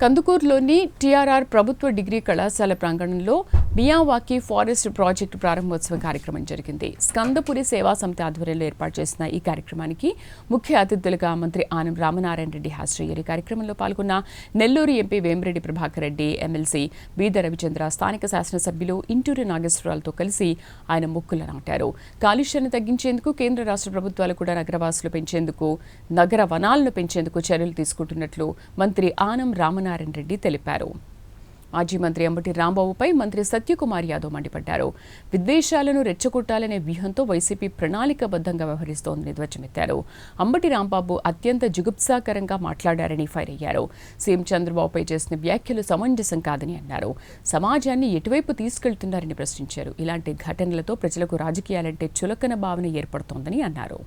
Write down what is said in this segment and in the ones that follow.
కందుకూరులోని TRR ప్రభుత్వ degree కళాశాల ప్రాంగణంలో మియావాకీ ఫారెస్ట్ ప్రాజెక్టు ప్రారంభోత్సవ కార్యక్రమం జరిగింది. స్కందపురి సేవా సమితి ఆధ్వర్యంలో ఏర్పాటు చేసిన ఈ కార్యక్రమానికి ముఖ్య అతిథులుగా మంత్రి ఆనం రామనారాయణ రెడ్డి హాజరయ్యారు. ఈ కార్యక్రమంలో పాల్గొన్న నెల్లూరు ఎంపీ వేమిరెడ్డి ప్రభాకర్ రెడ్డి, ఎమ్మెల్సీ బీద రవిచంద్ర, స్థానిక శాసనసభ్యులు ఇంటూరి నాగేశ్వరరావుతో కలిసి ఆయన మొక్కులు నాటారు. కాలుష్యాన్ని తగ్గించేందుకు కేంద్ర రాష్ట్ర ప్రభుత్వాలు కూడా నగరవాసులు పెంచేందుకు, నగర వనాలను పెంచేందుకు చర్యలు తీసుకుంటున్నట్లు మంత్రి ఆనం రామనారాయణ రెడ్డి తెలిపారు. మాజీ మంత్రి అంబటి రాంబాబుపై మంత్రి సత్యకుమార్ యాదవ్ మండిపడ్డారు. విద్వేషాలను రెచ్చగొట్టాలనే వ్యూహంతో వైసీపీ ప్రణాళికాబద్ధంగా వ్యవహరిస్తోందని ధ్వజమెత్తారు. అంబటి రాంబాబు అత్యంత జుగుప్సాకరంగా మాట్లాడారని ఫైర్ అయ్యారు. సీఎం చంద్రబాబుపై చేసిన వ్యాఖ్యలు సమంజసం కాదని అన్నారు. సమాజాన్ని ఎటువైపు తీసుకెళ్తున్నారని ప్రశ్నించారు. ఇలాంటి ఘటనలతో ప్రజలకు రాజకీయాలంటే చులకన భావన ఏర్పడుతోందని అన్నారు.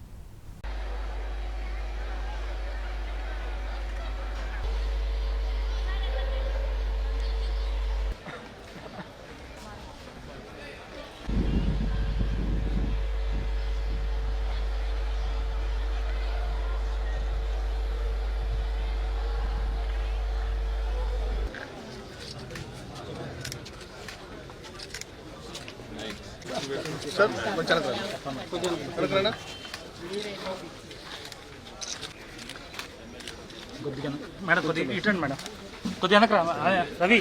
सर मैडम कोई इटन मैडम कोई रवि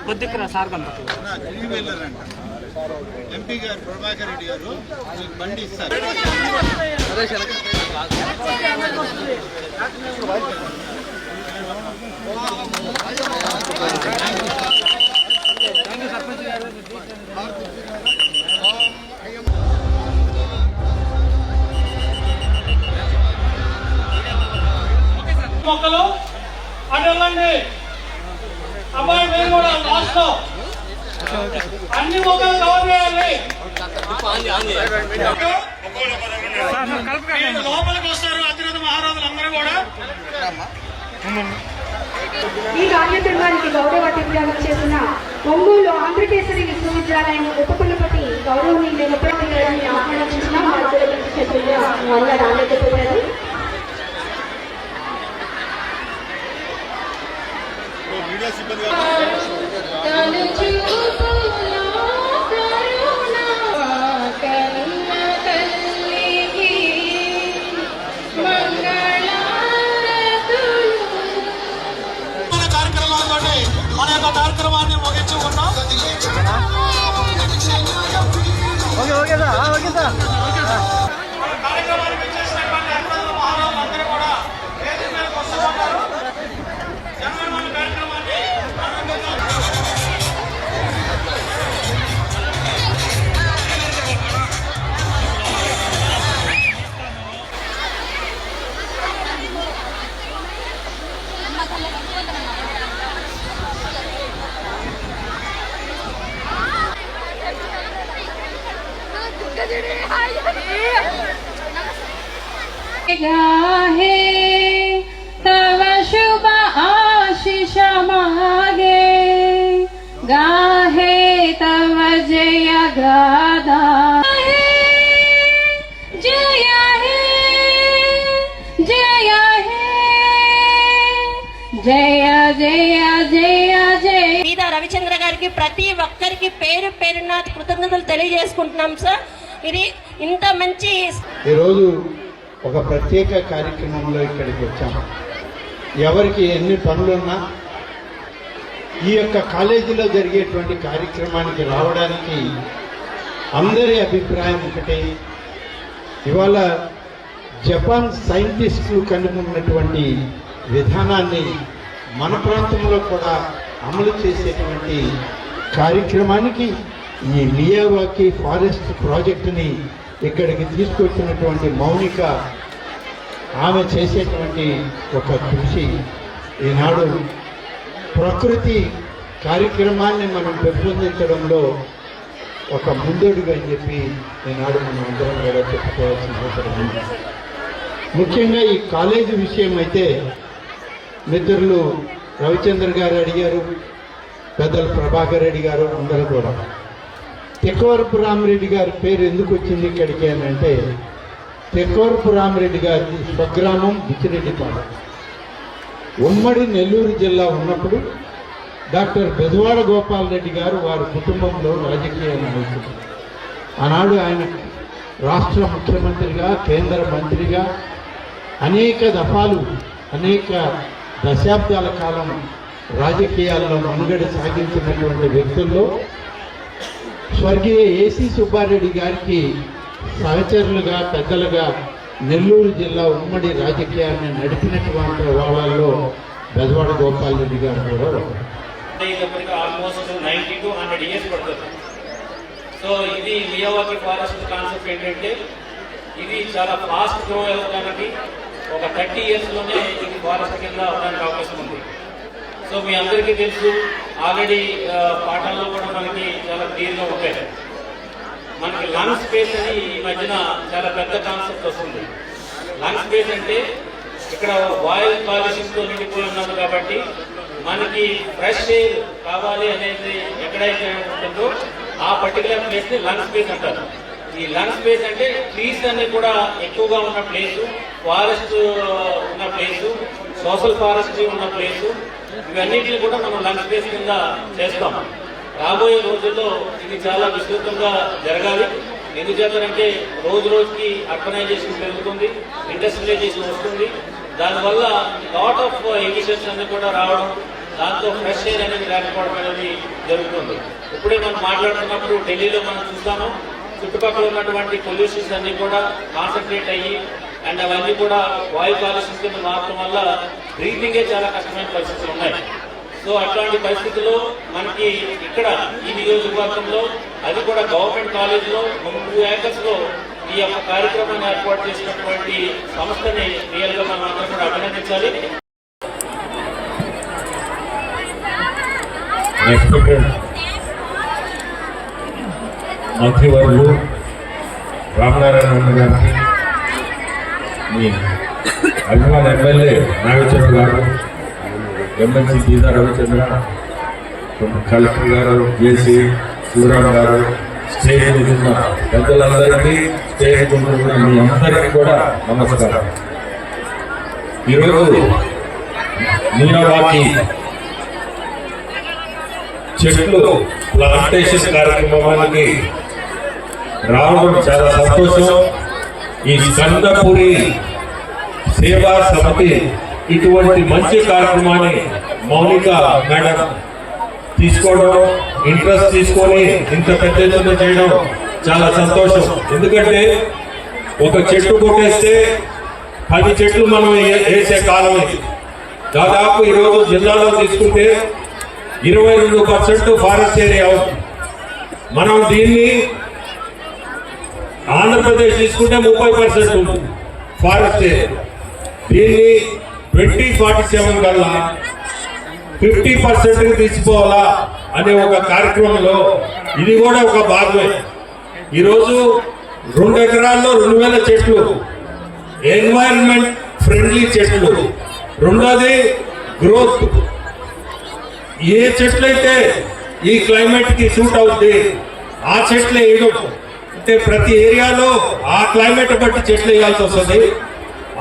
కొద్దిగా సార్ ఎంపీ గారు ప్రభాకర్ రెడ్డి గారు బండి ఇస్తారు. మొక్కలు అడగండి అబ్బాయి మీరు కూడా లాస్ట్ అన్ని మొక్కలు కవర్ చేయాలి. లోపలికి వస్తారు అతిరథ మహారాజులు అందరూ కూడా. ఈ కార్యక్రమానికి గౌరవ అతిథిగా చేసిన ఒంగోలు ఆంధ్రకేసరి విశ్వవిద్యాలయం ఉపకులపతి గౌరవనీయులైన ఆహ్వానించిన రాలేకపోయారు. మన యొక్క కార్యక్రమాన్ని ముగించుకున్నాం. కార్యక్రమానికి వచ్చేసినటువంటి అతిరథ మహారాజులు అందరూ కూడా వేదిక మీదకి వస్తున్నారు. జనగణమన కార్యక్రమాన్ని गाहे तव शुभ आशीष मागे, गाहे तव जय गादा, जय हे जय हे जय जय जय जय. బీద రవిచంద్ర గారికి ప్రతి ఒక్కరికి పేరు పేరున కృతజ్ఞతలు తెలియజేసుకుంటున్నాం సార్. ఇది ఇంత మంచి ఈరోజు ఒక ప్రత్యేక కార్యక్రమంలో ఇక్కడికి వచ్చాము. ఎవరికి ఎన్ని పనులున్నా ఈ యొక్క కాలేజీలో జరిగేటువంటి కార్యక్రమానికి రావడానికి అందరి అభిప్రాయం ఒకటే. ఇవాళ జపాన్ సైంటిస్టులు కనుగొన్నటువంటి విధానాన్ని మన ప్రాంతంలో కూడా అమలు చేసేటువంటి కార్యక్రమానికి ఈ మియావాకీ ఫారెస్ట్ ప్రాజెక్టుని ఇక్కడికి తీసుకొచ్చినటువంటి మౌనిక, ఆమె చేసేటువంటి ఒక కృషి ఈనాడు ప్రకృతి కార్యక్రమాన్ని మనం పెంపొందించడంలో ఒక ముందడుగు అని చెప్పి ఈనాడు మనం అందరం కూడా చెప్పుకోవాల్సిన అవసరం ఉంది. ముఖ్యంగా ఈ కాలేజీ విషయం అయితే మిత్రులు రవిచంద్ర గారు అడిగారు, పెద్దలు ప్రభాకర్ రెడ్డి గారు అందరూ కూడా. తెక్కవరపు రామరెడ్డి గారి పేరు ఎందుకు వచ్చింది ఇక్కడికి అని అంటే, తెక్కవరపు రామరెడ్డి గారి స్వగ్రామం బుచ్చిరెడ్డిపాలెం. ఉమ్మడి నెల్లూరు జిల్లా ఉన్నప్పుడు డాక్టర్ బెజవాడ గోపాల్ రెడ్డి గారు వారి కుటుంబంలో రాజకీయ నాయకుడు. ఆనాడు ఆయన రాష్ట్ర ముఖ్యమంత్రిగా, కేంద్ర మంత్రిగా అనేక దఫాలు, అనేక దశాబ్దాల కాలం రాజకీయాల్లో మనుగడ సాగించినటువంటి వ్యక్తుల్లో స్వర్గీయ ఏసీ సుబ్బారెడ్డి గారికి సహచరులుగా, పెద్దలుగా నెల్లూరు జిల్లా ఉమ్మడి రాజకీయాన్ని నడిపినటువంటి వాళ్ళల్లో బెజవాడ గోపాల్ రెడ్డి గారు కూడా ఒకరు. ఆల్మోస్ట్ 90 to 100 years పడుతుంది. సో ఇది మియావాకి ఫారెస్ట్ కాన్సెప్ట్ ఏంటంటే, ఇది చాలా ఫాస్ట్ గ్రో అవ్వడానికి ఒక 30 yearsలోనే ఇది ఫారెస్ట్ కింద అవడానికి అవకాశం ఉంది. సో మీ అందరికీ తెలుసు, ఆల్రెడీ పాఠాల్లో కూడా మనకి చాలా క్లియర్గా ఉంటాయి. మనకి లంగ్ స్పేస్ అని ఈ మధ్యన చాలా పెద్ద కాన్సెప్ట్ వస్తుంది. లంగ్ స్పేస్ అంటే ఇక్కడ వాయు కాలుష్యంతో నిండిపోయి ఉన్నాము కాబట్టి మనకి ఫ్రెష్ ఎయిర్ కావాలి అనేది ఎక్కడైతే ఉంటుందో ఆ పర్టికులర్ ప్లేస్ ని లంగ్ స్పేస్ అంటారు. ఈ లంగ్ స్పేస్ అంటే ట్రీస్ అన్ని కూడా ఎక్కువగా ఉన్న ప్లేసు, ఫారెస్ట్ ఉన్న ప్లేసు, సోషల్ ఫారెస్ట్రీ ఉన్న ప్లేసు, ఇవన్నిటిని కూడా మనం లంగ్ స్పేస్ కింద చేస్తాం. రాబోయే రోజుల్లో ఇది చాలా విస్తృతంగా జరగాలి. ఎందుచేతంటే రోజు రోజుకి అర్బనైజేషన్ పెరుగుతుంది, ఇండస్ట్రియలైజేషన్ వస్తుంది. దానివల్ల లాట్ ఆఫ్ ఎమిషన్స్ అన్ని కూడా రావడం, దాంతో ఫ్రెష్ ఎయిర్ అనేది లేకపోవడం అనేది జరుగుతుంది. ఇప్పుడే మనం మాట్లాడుతున్నప్పుడు ఢిల్లీలో మనం చూస్తాము, చుట్టుపక్కల ఉన్నటువంటి పొల్యూషన్స్ అన్ని కూడా కాన్సన్ట్రేట్ అయ్యి అండ్ అవన్నీ కూడా వాయు కాలుష్యం కింద మారడం వల్ల బ్రీతింగే చాలా కష్టమైన పరిస్థితులు ఉన్నాయి. సో అట్లాంటి పరిస్థితుల్లో మనకి ఇక్కడ ఈ నియోజకవర్గంలో, అది కూడా గవర్నమెంట్ కాలేజీలో 2 acres లో ఈ యొక్క కార్యక్రమాన్ని ఏర్పాటు చేసినటువంటి సంస్థని రియల్ గా మనం అందరం కూడా అభినందించాలి. మంత్రివర్యులు రామనారాయణ గారికి, మీ అభిమాన ఎమ్మెల్యే నాగేశ్వర గారు, ఎమ్మెల్సీ గీతా రవిచంద్ర, కలెక్టర్ గారు, జేసీ శివరామ్ గారు, స్టేజ్ ఉన్న పెద్దలందరికీ, స్టేజ్ ఉన్న మీ అందరికీ కూడా నమస్కారం. ఈరోజు మియావాకి చెట్లు ప్లాంటేషన్ కార్యక్రమానికి రావడం చాలా సంతోషం. ఈ స్కందపురి సేవా సమితి ఇటువంటి మంచి కార్యక్రమాన్ని మౌనిక మేడం తీసుకోవడం, ఇంట్రెస్ట్ తీసుకొని ఇంత పెద్ద ఎత్తున చేయడం చాలా సంతోషం. ఎందుకంటే ఒక చెట్టు కొట్టేస్తే 10 చెట్లు మనం వేసే కాలం ఇది. దాదాపు ఈరోజు జిల్లాలో తీసుకుంటే 22% ఫారెస్ట్ ఏరియా అవుతుంది. మనం దీన్ని ఆంధ్రప్రదేశ్ తీసుకుంటే 30% ఉంటుంది ఫారెస్ట్ ఏరియా. దీన్ని 2047 కల్లా 50% తీసుకోవాలా అనే ఒక కార్యక్రమంలో ఇది కూడా ఒక భాగమే. ఈరోజు 2 ఎకరాల్లో 2000 చెట్లు, ఎన్వైరన్మెంట్ ఫ్రెండ్లీ చెట్లు. రెండోది గ్రోత్. ఏ చెట్లయితే ఈ క్లైమేట్ కి సూట్ అవుతుంది ఆ చెట్లే వేయడం. అంటే ప్రతి ఏరియాలో ఆ క్లైమేట్ బట్టి చెట్లు వేయాల్సి వస్తుంది.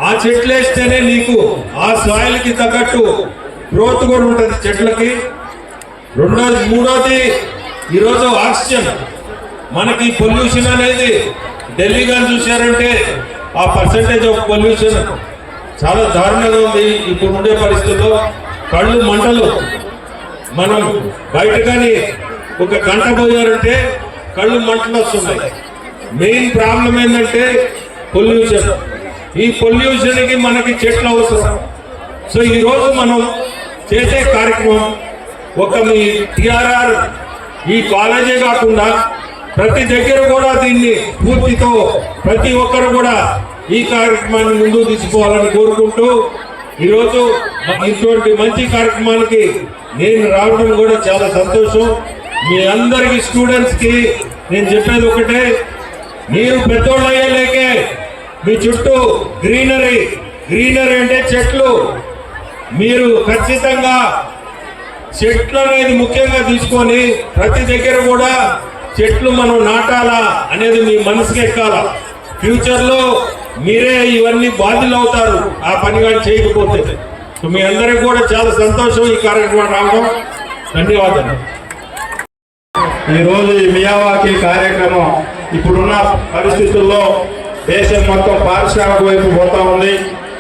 ఆ చెట్లు వేస్తేనే నీకు ఆ సాయిల్ కి తగ్గట్టు గ్రోత్ కూడా ఉంటుంది చెట్లకి. మూడోది ఈరోజు ఆక్సిజన్. మనకి పొల్యూషన్ అనేది ఢిల్లీ కానీ చూశారంటే ఆ పర్సంటేజ్ ఆఫ్ పొల్యూషన్ చాలా దారుణంగా ఉంది. ఇప్పుడు ఉండే పరిస్థితుల్లో కళ్ళు మంటలు. మనం బయట కానీ ఒక గంట పోయారంటే కళ్ళు మంటలు వస్తున్నాయి. మెయిన్ ప్రాబ్లం ఏంటంటే పొల్యూషన్. ఈ పొల్యూషన్ కి మనకి చెట్లు అవసరం. సో ఈ రోజు మనం చేసే కార్యక్రమం ఒక మీ టిఆర్ఆర్ ఈ కాలేజే కాకుండా ప్రతి దగ్గర కూడా దీన్ని పూర్తితో ప్రతి ఒక్కరు కూడా ఈ కార్యక్రమాన్ని ముందుకు తీసుకోవాలని కోరుకుంటూ, ఈరోజు ఇటువంటి మంచి కార్యక్రమానికి నేను రావడం కూడా చాలా సంతోషం. మీ అందరికి స్టూడెంట్స్ కి నేను చెప్పేది ఒకటే, మీరు పెద్దోళ్ళు అయ్యేలేకే మీ చుట్టూ గ్రీనరీ అంటే చెట్లు. మీరు ఖచ్చితంగా చెట్లు అనేది ముఖ్యంగా తీసుకొని ప్రతి దగ్గర కూడా చెట్లు మనం నాటాలా అనేది మీ మనసుకి ఎక్కాల. ఫ్యూచర్లో మీరే ఇవన్నీ బాధ్యులు అవుతారు ఆ పని కానీ చేయకపోతే. మీ అందరికి కూడా చాలా సంతోషం ఈ కార్యక్రమం రావడం. ధన్యవాదాలు. ఈరోజు ఈ మియావాకీ కార్యక్రమం ఇప్పుడున్న పరిస్థితుల్లో దేశం మొత్తం పారిశ్రామిక వైపు పోతా ఉంది.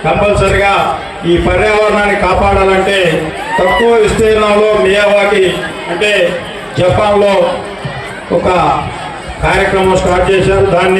కంపల్సరిగా ఈ పర్యావరణాన్ని కాపాడాలంటే తక్కువ విస్తీర్ణంలో మియావాకీ అంటే జపాన్లో ఒక కార్యక్రమం స్టార్ట్ చేశారు. దాన్ని